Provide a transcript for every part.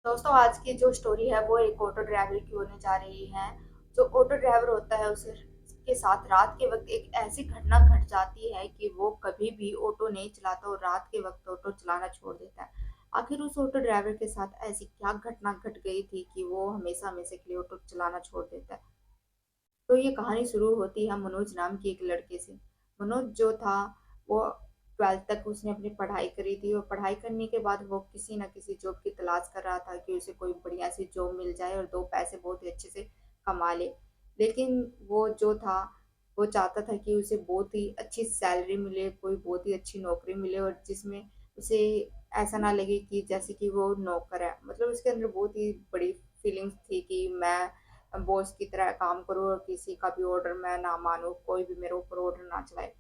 दोस्तों आज की जो स्टोरी है वो एक ऑटो ड्राइवर की होने जा रही है। जो ऑटो ड्राइवर होता है उसे के साथ रात के वक्त एक ऐसी घटना घट जाती है कि वो कभी भी ऑटो नहीं चलाता और रात के वक्त ऑटो चलाना छोड़ देता है। आखिर उस ऑटो ड्राइवर के साथ ऐसी क्या घटना घट गई थी कि वो हमेशा हमेशा के लिए ऑटो चलाना छोड़ देता है। तो ये कहानी शुरू होती है मनोज नाम के एक लड़के से। मनोज जो था वो 12th तक उसने अपनी पढ़ाई करी थी और पढ़ाई करने के बाद वो किसी न किसी जॉब की तलाश कर रहा था कि उसे कोई बढ़िया सी जॉब मिल जाए और दो पैसे बहुत ही अच्छे से कमा ले। लेकिन वो जो था वो चाहता था कि उसे बहुत ही अच्छी सैलरी मिले, कोई बहुत ही अच्छी नौकरी मिले और जिसमें उसे ऐसा ना लगे कि जैसे कि वो नौकर है। मतलब उसके अंदर बहुत ही बड़ी फीलिंग्स थी कि मैं बॉस की तरह काम करूँ और किसी का भी ऑर्डर मैं ना मानूँ, कोई भी मेरे ऊपर ऑर्डर ना चलाए।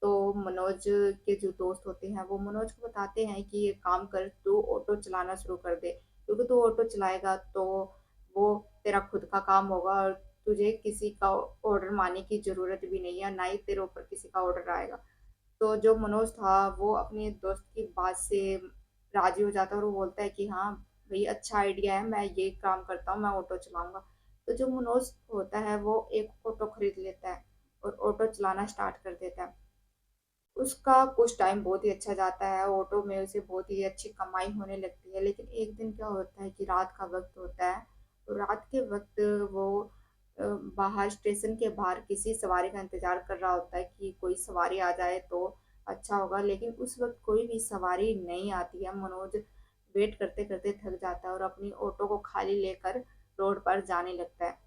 तो मनोज के जो दोस्त होते हैं वो मनोज को बताते हैं कि ये काम कर, तू ऑटो चलाना शुरू कर दे, क्योंकि तू ऑटो चलाएगा तो वो तेरा खुद का काम होगा और तुझे किसी का ऑर्डर मानने की जरूरत भी नहीं है, ना ही तेरे ऊपर किसी का ऑर्डर आएगा। तो जो मनोज था वो अपने दोस्त की बात से राजी हो जाता है और वो बोलता है कि हाँ भाई, अच्छा आइडिया है, मैं ये काम करता हूँ, मैं ऑटो चलाऊंगा। तो जो मनोज होता है वो एक ऑटो खरीद लेता है और ऑटो चलाना स्टार्ट कर देता है। उसका कुछ टाइम बहुत ही अच्छा जाता है, ऑटो में उसे बहुत ही अच्छी कमाई होने लगती है। लेकिन एक दिन क्या होता है कि रात का वक्त होता है, तो रात के वक्त वो बाहर स्टेशन के बाहर किसी सवारी का इंतजार कर रहा होता है कि कोई सवारी आ जाए तो अच्छा होगा। लेकिन उस वक्त कोई भी सवारी नहीं आती है। मनोज वेट करते करते थक जाता है और अपनी ऑटो को खाली लेकर रोड पर जाने लगता है।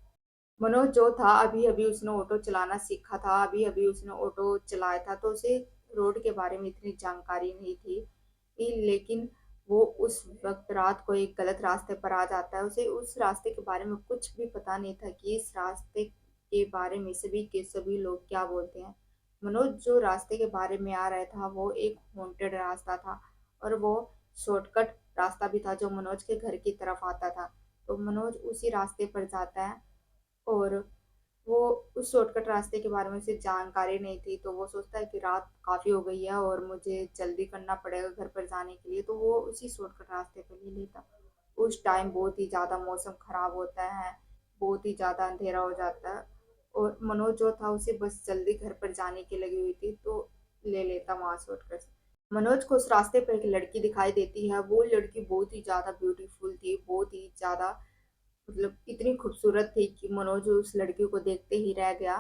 मनोज जो था अभी अभी उसने ऑटो चलाना सीखा था, अभी अभी उसने ऑटो चलाया था, तो उसे रोड के बारे में इतनी जानकारी नहीं थी। लेकिन वो उस वक्त रात को एक गलत रास्ते पर आ जाता है। उसे उस रास्ते के बारे में कुछ भी पता नहीं था कि इस रास्ते के बारे में सभी के सभी लोग क्या बोलते हैं। मनोज जो रास्ते के बारे में आ रहा था वो एक हॉन्टेड रास्ता था और वो शॉर्टकट रास्ता भी था जो मनोज के घर की तरफ आता था। तो मनोज उसी रास्ते पर जाता है और वो उस शॉर्टकट रास्ते के बारे में उसे जानकारी नहीं थी। तो वो सोचता है कि रात काफ़ी हो गई है और मुझे जल्दी करना पड़ेगा घर पर जाने के लिए, तो वो उसी शॉर्टकट रास्ते पर ले लेता। उस टाइम बहुत ही ज़्यादा मौसम खराब होता है, बहुत ही ज़्यादा अंधेरा हो जाता है और मनोज जो था उसे बस जल्दी घर पर जाने की लगी हुई थी, तो ले लेता वहाँ शॉर्टकट। मनोज को उस रास्ते पर एक लड़की दिखाई देती है। वो लड़की बहुत ही ज़्यादा ब्यूटीफुल थी, बहुत ही ज़्यादा, मतलब इतनी खूबसूरत थी कि मनोज उस लड़की को देखते ही रह गया।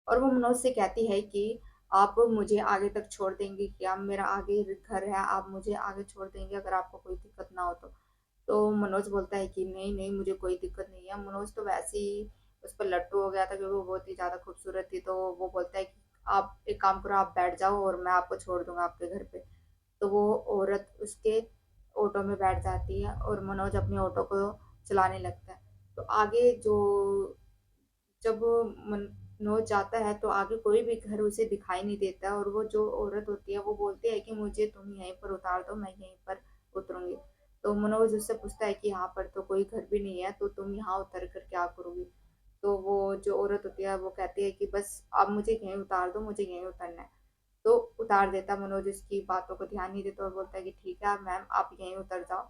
और वो मनोज से कहती है कि आप मुझे आगे तक छोड़ देंगे क्या, मेरा आगे घर है, आप मुझे आगे छोड़ देंगे अगर आपको कोई दिक्कत ना हो तो मनोज बोलता है कि नहीं नहीं, मुझे कोई दिक्कत नहीं है। मनोज तो वैसे ही उस पर लट्टू हो गया था क्योंकि वो बहुत ही ज़्यादा खूबसूरत थी। तो वो बोलता है कि आप एक काम करो, आप बैठ जाओ और मैं आपको छोड़ दूंगा आपके घर पे। तो वो औरत उसके ऑटो में बैठ जाती है और मनोज अपने ऑटो को चलाने लगता है। तो आगे जो जब मनोज जाता है तो आगे कोई भी घर उसे दिखाई नहीं देता और वो जो औरत होती है वो बोलती है कि मुझे तुम यहीं पर उतार दो, मैं यहीं पर उतरूंगी। तो मनोज उससे पूछता है कि यहाँ पर तो कोई घर भी नहीं है, तो तुम यहाँ उतर कर क्या करोगी। तो वो जो औरत होती है वो कहती है कि बस आप मुझे यहीं उतार दो, मुझे यहीं उतरना है। तो उतार देता। मनोज इसकी बातों को ध्यान नहीं देता और बोलता है कि ठीक है मैम, आप यहीं उतर जाओ।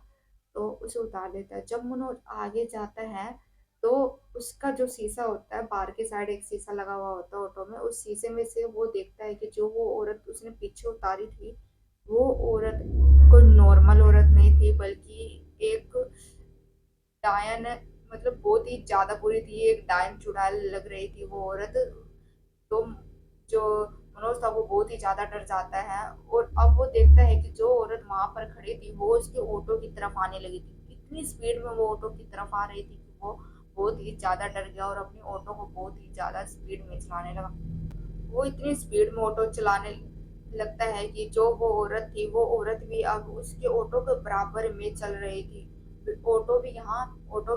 तो उसे उतार देता है। जब मनोज आगे जाता है तो उसका जो शीशा होता है, बाहर की साइड एक शीशा लगा हुआ होता है ऑटो में, उस शीशे में से वो देखता है कि जो वो औरत उसने पीछे उतारी थी वो औरत कोई नॉर्मल औरत नहीं थी, बल्कि एक डायन, मतलब बहुत ही ज्यादा बुरी थी, एक डायन चुड़ैल लग रही थी वो औरत। तो जो मनोज था वो बहुत ही ज्यादा डर जाता है और अब वो देखता है कि जो औरत वहां पर खड़ी थी वो उसके ऑटो की तरफ आने लगी थी। इतनी स्पीड में वो ऑटो की तरफ आ रही थी कि वो बहुत ही ज्यादा डर गया और अपनी ऑटो को बहुत ही ज्यादा स्पीड में चलाने लगा। वो इतनी स्पीड में ऑटो चलाने लगता है कि जो वो औरत थी वो औरत भी अब उसके ऑटो के बराबर में चल रही थी। ऑटो भी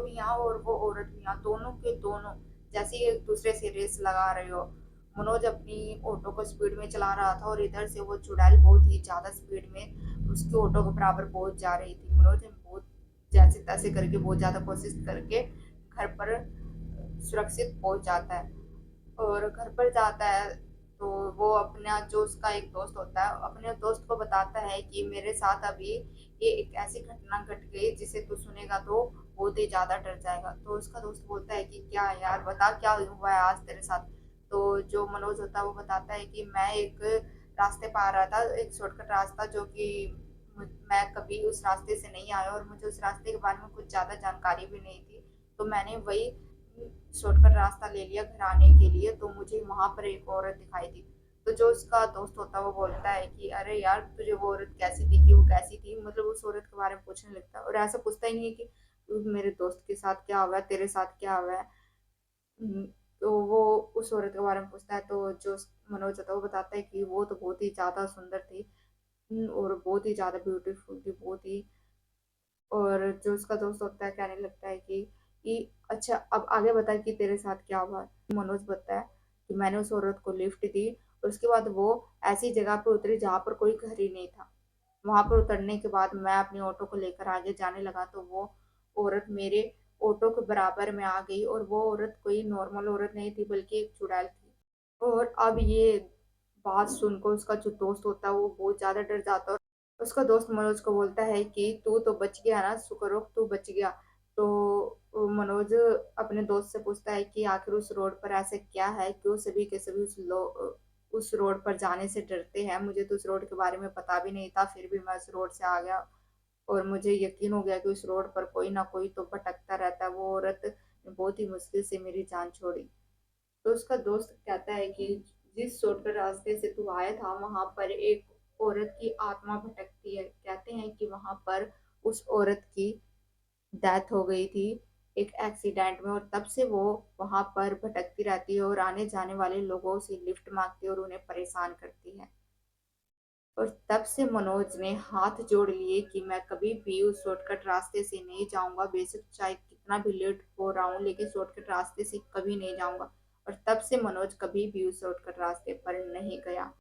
यहाँ और वो औरत भी यहाँ, दोनों के दोनों जैसे ही एक दूसरे से रेस लगा रहे हो। मनोज अपनी ऑटो को स्पीड में चला रहा था और इधर से वो चुड़ैल बहुत ही ज्यादा स्पीड में उसके ऑटो के बराबर पहुंच जा रही थी। मनोज बहुत जैसे तैसे करके बहुत ज्यादा कोशिश करके घर पर सुरक्षित पहुंच जाता है और घर पर जाता है। तो वो अपना जो उसका एक दोस्त होता है, अपने दोस्त को बताता है कि मेरे साथ अभी ये एक ऐसी घटना घट गई जिसे तू सुनेगा तो बहुत ही ज़्यादा डर जाएगा। तो उसका दोस्त बोलता है कि क्या है यार, बता क्या हुआ है आज तेरे साथ? तो जो मनोज होता है वो बताता है कि मैं एक रास्ते पे आ रहा था, एक शॉर्टकट रास्ता जो कि मैं कभी उस रास्ते से नहीं आया और मुझे उस रास्ते के बारे में कुछ ज़्यादा जानकारी भी नहीं थी। तो मैंने वही शॉर्टकट रास्ता ले लिया घर आने के लिए, तो मुझे वहां पर एक औरत दिखाई दी। तो जो उसका दोस्त होता है वो बोलता है कि अरे यार, तुझे वो औरत कैसी दिखी, वो कैसी थी, मतलब उस औरत के बारे में पूछने लगता है और ऐसा पूछता ही नहीं है कि मेरे दोस्त के साथ क्या हुआ है, तेरे साथ क्या हुआ है। हम्म, तो वो उस औरत के बारे में पूछता है, तो जो मनोज होता है वो बताता है कि वो तो बहुत ही ज्यादा सुंदर थी। और बहुत ही ज्यादा ब्यूटीफुल थी, बहुत ही। और जो उसका दोस्त होता है कहने लगता है कि अच्छा अब आगे बता कि तेरे साथ क्या हुआ। मनोज बताता है कि मैंने उस औरत को लिफ्ट दी और उसके बाद वो ऐसी जगह पर उतरी जहां पर कोई घर ही नहीं था। वहां पर उतरने के बाद मैं अपने ऑटो को लेकर आगे जाने लगा तो वो औरत मेरे ऑटो के बराबर में आ गई और वो औरत कोई नॉर्मल औरत नहीं थी बल्कि एक चुड़ैल थी। और अब ये बात सुनकर उसका जो दोस्त होता है वो बहुत ज्यादा डर जाता है। उसका दोस्त मनोज को बोलता है कि तू तो बच गया ना, शुक्र हो तू बच गया। तो मनोज अपने दोस्त से पूछता है कि आखिर उस रोड पर ऐसे क्या है, क्यों सभी के सभी उस रोड पर जाने से डरते हैं। मुझे तो उस रोड के बारे में पता भी नहीं था, फिर भी मैं उस रोड से आ गया और मुझे यकीन हो गया कि उस रोड पर कोई ना कोई तो भटकता रहता है। वो औरत ने बहुत ही मुश्किल से मेरी जान छोड़ी। तो उसका दोस्त कहता है कि जिस शॉर्टकट रास्ते से तू आया था वहां पर एक औरत की आत्मा भटकती है। कहते हैं कि वहां पर उस औरत की डेथ हो गई थी एक एक्सीडेंट में, और तब से वो वहां पर भटकती रहती है और आने जाने वाले लोगों से लिफ्ट मांगती है और उन्हें परेशान करती है। और तब से मनोज ने हाथ जोड़ लिए कि मैं कभी भी उस शॉर्टकट रास्ते से नहीं जाऊंगा, बेशक चाहे कितना भी लेट हो रहा हूँ, लेकिन शॉर्टकट रास्ते से कभी नहीं जाऊंगा। और तब से मनोज कभी भी उस शॉर्टकट रास्ते पर नहीं गया।